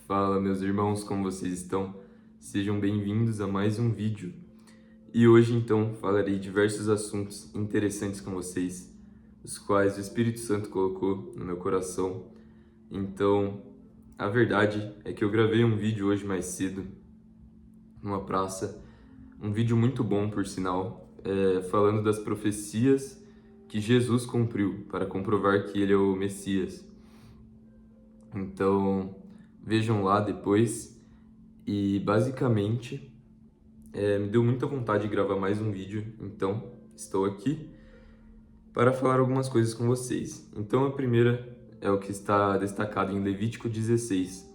Fala, meus irmãos, como vocês estão? Sejam bem-vindos a mais um vídeo. E hoje, então, falarei diversos assuntos interessantes com vocês, os quais o Espírito Santo colocou no meu coração. Então, a verdade é que eu gravei um vídeo hoje mais cedo, numa praça, um vídeo muito bom, por sinal, falando das profecias que Jesus cumpriu para comprovar que ele é o Messias. Então, vejam lá depois. E basicamente me deu muita vontade de gravar mais um vídeo, então estou aqui para falar algumas coisas com vocês. Então a primeira é o que está destacado em Levítico 16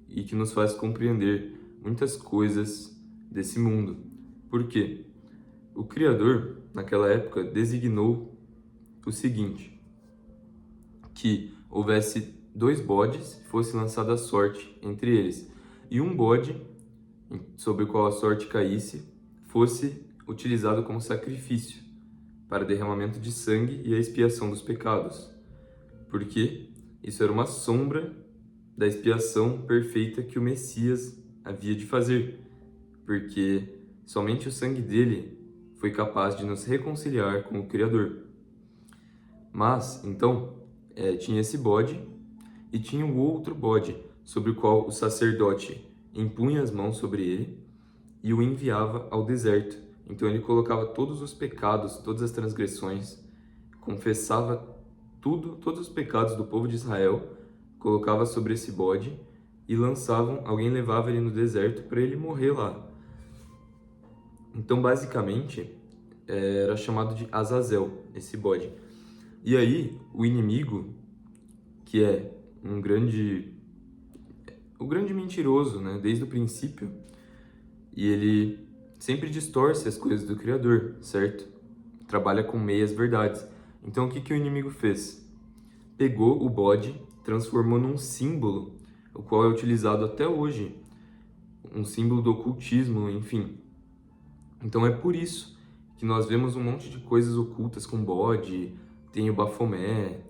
e que nos faz compreender muitas coisas desse mundo. Por quê? O Criador, naquela época, designou o seguinte: que houvesse 2 bodes e fosse lançada a sorte entre eles, e um bode sobre o qual a sorte caísse fosse utilizado como sacrifício para derramamento de sangue e a expiação dos pecados, porque isso era uma sombra da expiação perfeita que o Messias havia de fazer, porque somente o sangue dele foi capaz de nos reconciliar com o Criador. Mas, então, tinha esse bode e tinha o outro bode, sobre o qual o sacerdote impunha as mãos sobre ele e o enviava ao deserto. Então ele colocava todos os pecados, todas as transgressões, confessava todos os pecados do povo de Israel, colocava sobre esse bode e alguém levava ele no deserto para ele morrer lá. Então basicamente era chamado de Azazel, esse bode. E aí o inimigo, que é o grande mentiroso, né, desde o princípio, e ele sempre distorce as coisas do Criador, certo? Trabalha com meias verdades. Então o que o inimigo fez? Pegou o bode, transformou num símbolo, o qual é utilizado até hoje, um símbolo do ocultismo, enfim. Então é por isso que nós vemos um monte de coisas ocultas com bode, tem o Bafomé,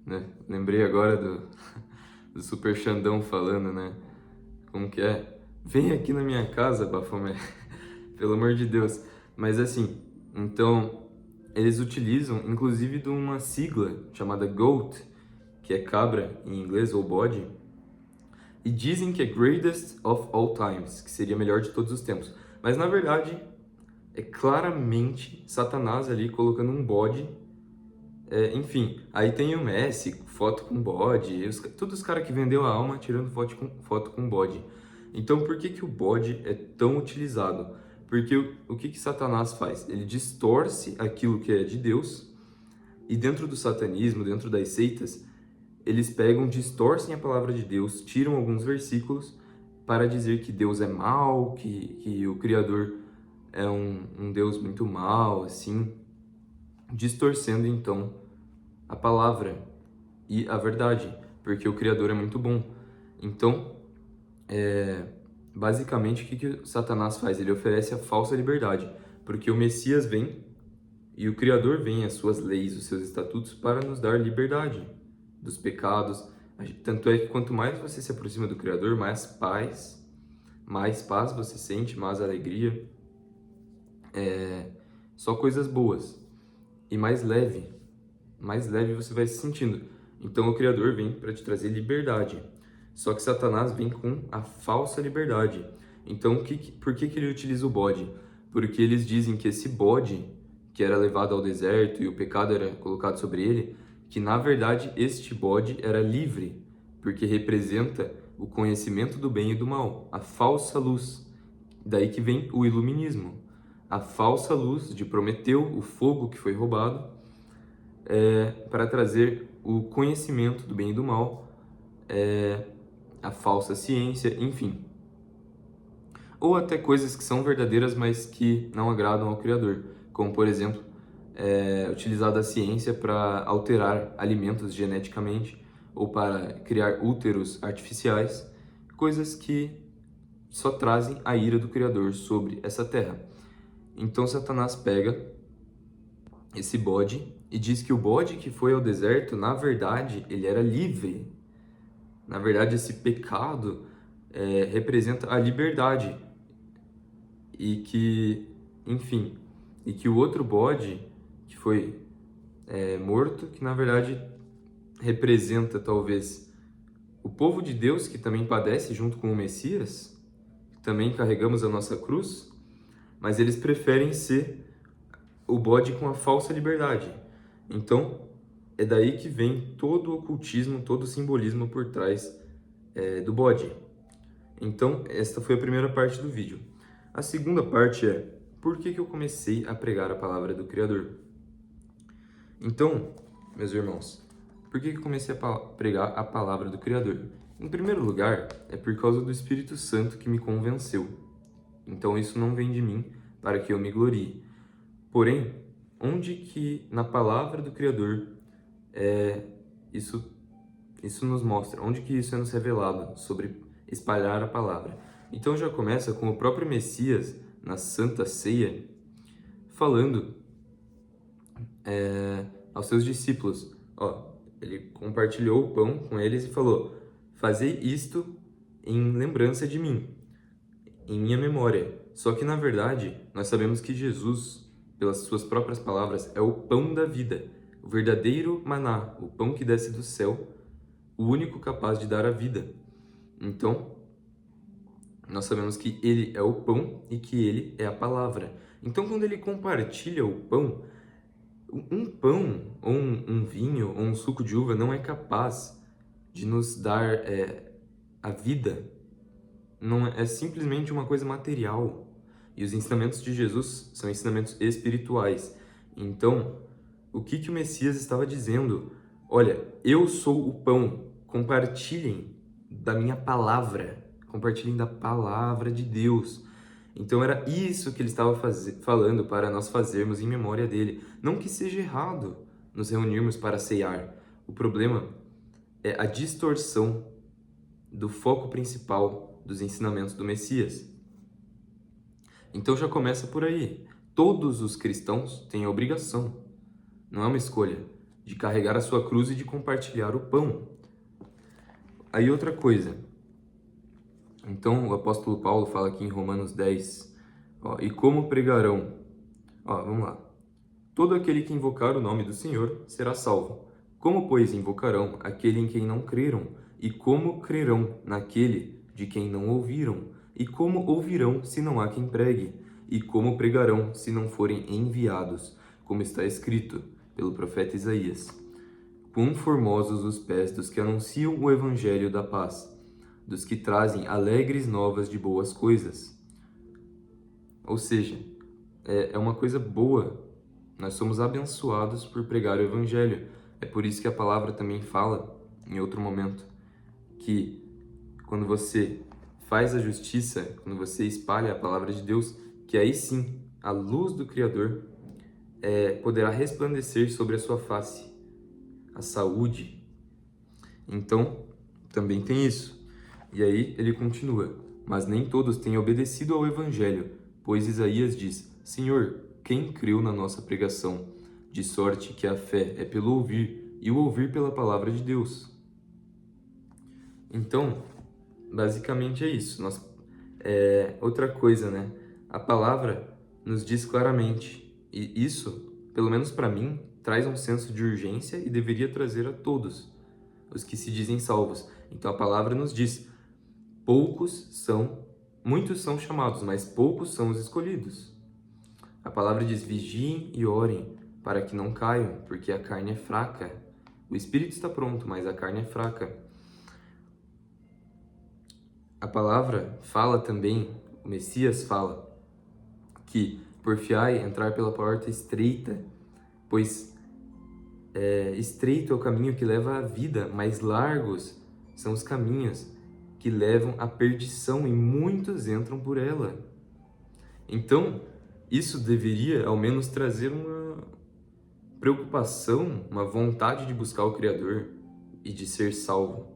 né? Lembrei agora do Super Xandão falando, né? Como que é? Vem aqui na minha casa, Bafomé. Pelo amor de Deus. Mas assim, então, eles utilizam, inclusive, de uma sigla chamada GOAT, que é cabra em inglês, ou bode, e dizem que é Greatest of All Times, que seria melhor de todos os tempos. Mas, na verdade, é claramente Satanás ali colocando um bode. Enfim, aí tem o Messi, foto com bode, todos os caras que vendeu a alma tirando foto com bode. Então, por que o bode é tão utilizado? Porque o que Satanás faz? Ele distorce aquilo que é de Deus, e dentro do satanismo, dentro das seitas, eles pegam, distorcem a palavra de Deus, tiram alguns versículos para dizer que Deus é mau, que o Criador é um Deus muito mau, assim, distorcendo então a palavra e a verdade, porque o Criador é muito bom. Então, basicamente, o que Satanás faz? Ele oferece a falsa liberdade, porque o Messias vem e o Criador vem, as suas leis, os seus estatutos, para nos dar liberdade dos pecados. Tanto é que quanto mais você se aproxima do Criador, mais paz você sente, mais alegria, só coisas boas, e mais leve você vai se sentindo. Então o Criador vem para te trazer liberdade. Só que Satanás vem com a falsa liberdade. Então por que ele utiliza o bode? Porque eles dizem que esse bode, que era levado ao deserto e o pecado era colocado sobre ele, que na verdade este bode era livre, porque representa o conhecimento do bem e do mal, a falsa luz. Daí que vem o iluminismo. A falsa luz de Prometeu, o fogo que foi roubado, para trazer o conhecimento do bem e do mal, a falsa ciência, enfim. Ou até coisas que são verdadeiras, mas que não agradam ao Criador, como, por exemplo, utilizar a ciência para alterar alimentos geneticamente ou para criar úteros artificiais, coisas que só trazem a ira do Criador sobre essa terra. Então Satanás pega esse bode e diz que o bode que foi ao deserto, na verdade, ele era livre. Na verdade, esse pecado representa a liberdade e que, enfim, e que o outro bode que foi morto, que na verdade representa talvez o povo de Deus que também padece junto com o Messias, que também carregamos a nossa cruz, mas eles preferem ser o bode com a falsa liberdade. Então, é daí que vem todo o ocultismo, todo o simbolismo por trás do bode. Então, esta foi a primeira parte do vídeo. A segunda parte é por que eu comecei a pregar a palavra do Criador? Então, meus irmãos, por que eu comecei a pregar a palavra do Criador? Em primeiro lugar, é por causa do Espírito Santo que me convenceu. Então, isso não vem de mim para que eu me glorie. Porém, onde que na palavra do Criador isso nos mostra? Onde que isso é nos revelado sobre espalhar a palavra? Então já começa com o próprio Messias na Santa Ceia falando aos seus discípulos. Ele compartilhou o pão com eles e falou: fazei isto em lembrança de mim, em minha memória. Só que na verdade nós sabemos que Jesus, pelas suas próprias palavras, é o pão da vida, o verdadeiro maná, o pão que desce do céu, o único capaz de dar a vida. Então, nós sabemos que ele é o pão e que ele é a palavra. Então, quando ele compartilha o pão, um pão, ou um vinho, ou um suco de uva não é capaz de nos dar a vida. Não é simplesmente uma coisa material. E os ensinamentos de Jesus são ensinamentos espirituais. Então, o que o Messias estava dizendo? Olha, eu sou o pão, compartilhem da minha palavra, compartilhem da palavra de Deus. Então era isso que ele estava falando para nós fazermos em memória dele. Não que seja errado nos reunirmos para ceiar. O problema é a distorção do foco principal dos ensinamentos do Messias. Então já começa por aí. Todos os cristãos têm a obrigação, não é uma escolha, de carregar a sua cruz e de compartilhar o pão. Aí outra coisa. Então o apóstolo Paulo fala aqui em Romanos 10, e como pregarão? Vamos lá. Todo aquele que invocar o nome do Senhor será salvo. Como, pois, invocarão aquele em quem não creram? E como crerão naquele de quem não ouviram? E como ouvirão se não há quem pregue? E como pregarão se não forem enviados? Como está escrito pelo profeta Isaías: quão formosos os pés dos que anunciam o evangelho da paz, dos que trazem alegres novas de boas coisas. Ou seja, é uma coisa boa. Nós somos abençoados por pregar o evangelho. É por isso que a palavra também fala, em outro momento, que quando você faz a justiça, quando você espalha a palavra de Deus, que aí sim a luz do Criador poderá resplandecer sobre a sua face, a saúde. Então, também tem isso. E aí ele continua: mas nem todos têm obedecido ao evangelho, pois Isaías diz: Senhor, quem creu na nossa pregação? De sorte que a fé é pelo ouvir, e o ouvir pela palavra de Deus. Então, basicamente é isso. Outra coisa, né? A palavra nos diz claramente, e isso, pelo menos para mim, traz um senso de urgência e deveria trazer a todos os que se dizem salvos. Então a palavra nos diz: muitos são chamados, mas poucos são os escolhidos. A palavra diz: vigiem e orem para que não caiam, porque a carne é fraca. O espírito está pronto, mas a carne é fraca. A palavra fala também, o Messias fala, que porfiai entrar pela porta estreita, pois estreito é o caminho que leva à vida, mas largos são os caminhos que levam à perdição, e muitos entram por ela. Então, isso deveria ao menos trazer uma preocupação, uma vontade de buscar o Criador e de ser salvo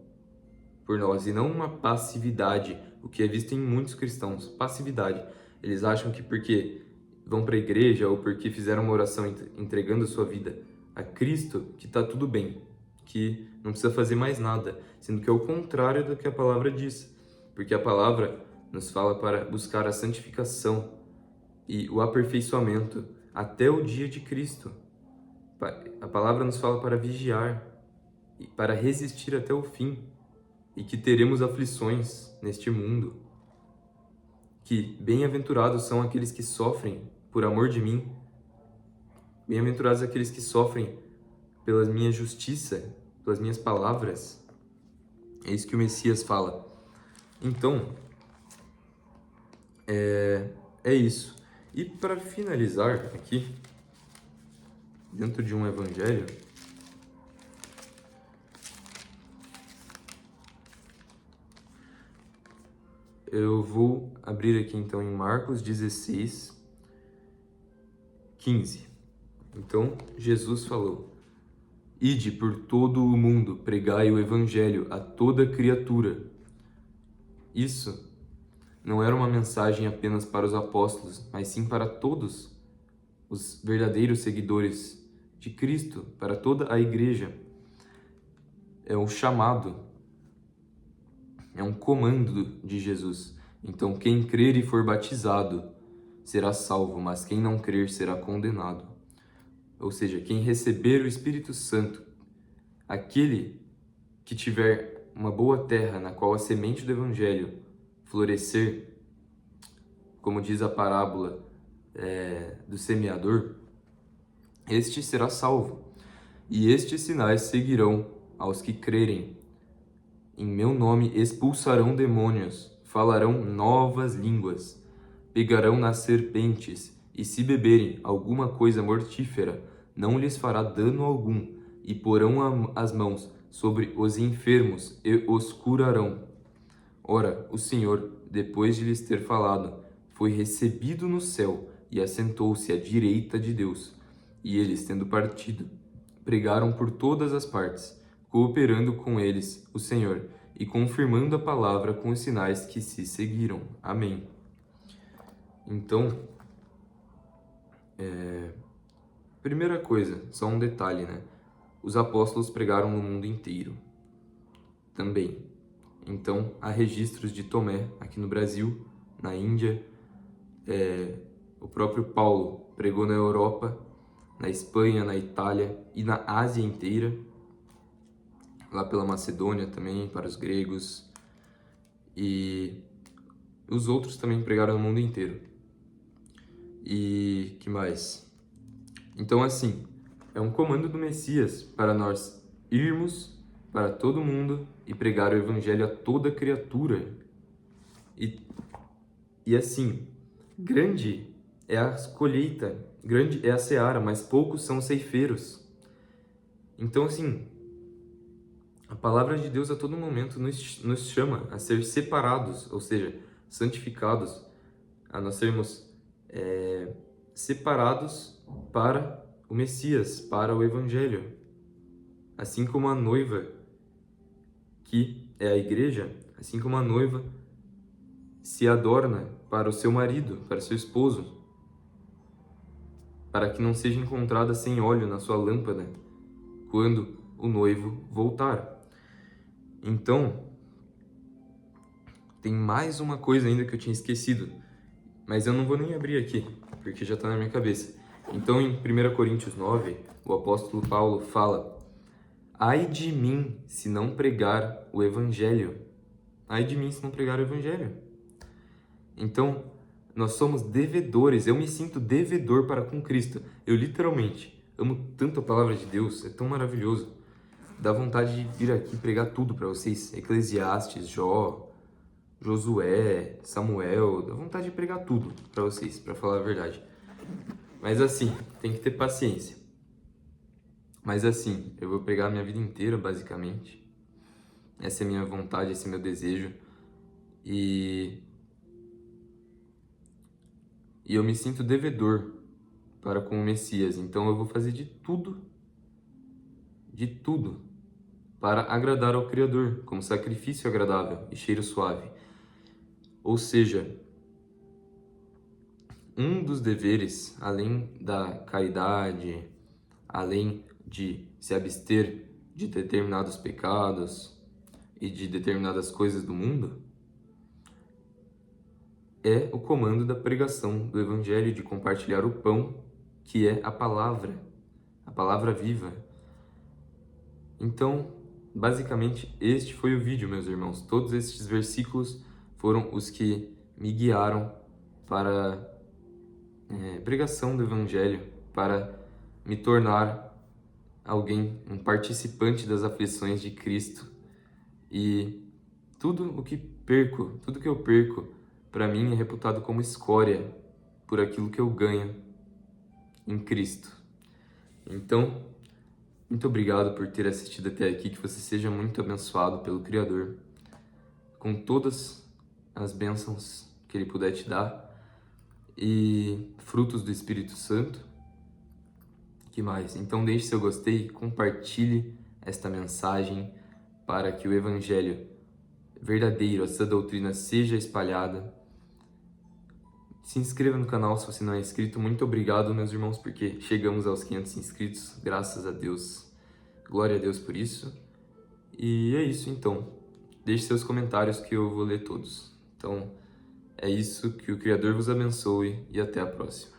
por nós, e não uma passividade, o que é visto em muitos cristãos, passividade. Eles acham que porque vão para a igreja ou porque fizeram uma oração entregando a sua vida a Cristo, que está tudo bem, que não precisa fazer mais nada, sendo que é o contrário do que a palavra diz, porque a palavra nos fala para buscar a santificação e o aperfeiçoamento até o dia de Cristo. A palavra nos fala para vigiar e para resistir até o fim, e que teremos aflições neste mundo, que bem-aventurados são aqueles que sofrem por amor de mim, bem-aventurados aqueles que sofrem pela minha justiça, pelas minhas palavras. É isso que o Messias fala. Então, é isso. E para finalizar aqui, dentro de um evangelho, eu vou abrir aqui então em Marcos 16, 15. Então, Jesus falou: Ide por todo o mundo, pregai o evangelho a toda criatura. Isso não era uma mensagem apenas para os apóstolos, mas sim para todos os verdadeiros seguidores de Cristo, para toda a igreja. É um chamado, é um comando de Jesus. Então, quem crer e for batizado será salvo, mas quem não crer será condenado. Ou seja, quem receber o Espírito Santo, aquele que tiver uma boa terra na qual a semente do Evangelho florescer, como diz a parábola do semeador, este será salvo. E estes sinais seguirão aos que crerem. Em meu nome expulsarão demônios, falarão novas línguas, pegarão nas serpentes, e se beberem alguma coisa mortífera, não lhes fará dano algum, e porão as mãos sobre os enfermos e os curarão. Ora, o Senhor, depois de lhes ter falado, foi recebido no céu e assentou-se à direita de Deus. E eles, tendo partido, pregaram por todas as partes, cooperando com eles o Senhor e confirmando a palavra com os sinais que se seguiram. Amém. Então, primeira coisa, só um detalhe, né? Os apóstolos pregaram no mundo inteiro também. Então, há registros de Tomé aqui no Brasil, na Índia. O próprio Paulo pregou na Europa, na Espanha, na Itália e na Ásia inteira. Lá pela Macedônia também, para os gregos. E os outros também pregaram no mundo inteiro. E que mais? Então, assim, é um comando do Messias para nós irmos para todo mundo e pregar o evangelho a toda criatura. E assim, grande é a colheita, grande é a seara, mas poucos são os ceifeiros. Então, assim, a palavra de Deus a todo momento nos chama a ser separados, ou seja, santificados, a nós sermos separados para o Messias, para o Evangelho. Assim como a noiva, que é a igreja, assim como a noiva se adorna para o seu marido, para o seu esposo, para que não seja encontrada sem óleo na sua lâmpada quando o noivo voltar. Então, tem mais uma coisa ainda que eu tinha esquecido, mas eu não vou nem abrir aqui, porque já está na minha cabeça. Então, em 1 Coríntios 9, o apóstolo Paulo fala: Ai de mim se não pregar o evangelho. Ai de mim se não pregar o evangelho. Então, nós somos devedores. Eu me sinto devedor para com Cristo. Eu literalmente amo tanto a palavra de Deus, é tão maravilhoso. Dá vontade de vir aqui pregar tudo para vocês. Eclesiastes, Jó, Josué, Samuel. Dá vontade de pregar tudo para vocês, para falar a verdade. Mas assim, tem que ter paciência. Mas assim, eu vou pregar a minha vida inteira, basicamente. Essa é a minha vontade, esse é o meu desejo. E eu me sinto devedor para com o Messias. Então eu vou fazer de tudo para agradar ao Criador, como sacrifício agradável e cheiro suave. Ou seja, um dos deveres, além da caridade, além de se abster de determinados pecados e de determinadas coisas do mundo é o comando da pregação do Evangelho, de compartilhar o pão, que é a palavra viva. Então, basicamente, este foi o vídeo, meus irmãos. Todos estes versículos foram os que me guiaram para a pregação do Evangelho, para me tornar alguém, um participante das aflições de Cristo. E tudo que eu perco, para mim é reputado como escória por aquilo que eu ganho em Cristo. Então, muito obrigado por ter assistido até aqui, que você seja muito abençoado pelo Criador, com todas as bênçãos que Ele puder te dar e frutos do Espírito Santo. Que mais? Então deixe seu gostei, compartilhe esta mensagem para que o Evangelho verdadeiro, essa doutrina seja espalhada. Se inscreva no canal se você não é inscrito. Muito obrigado, meus irmãos, porque chegamos aos 500 inscritos, graças a Deus. Glória a Deus por isso. E é isso, então. Deixe seus comentários que eu vou ler todos. Então, é isso, que o Criador vos abençoe e até a próxima.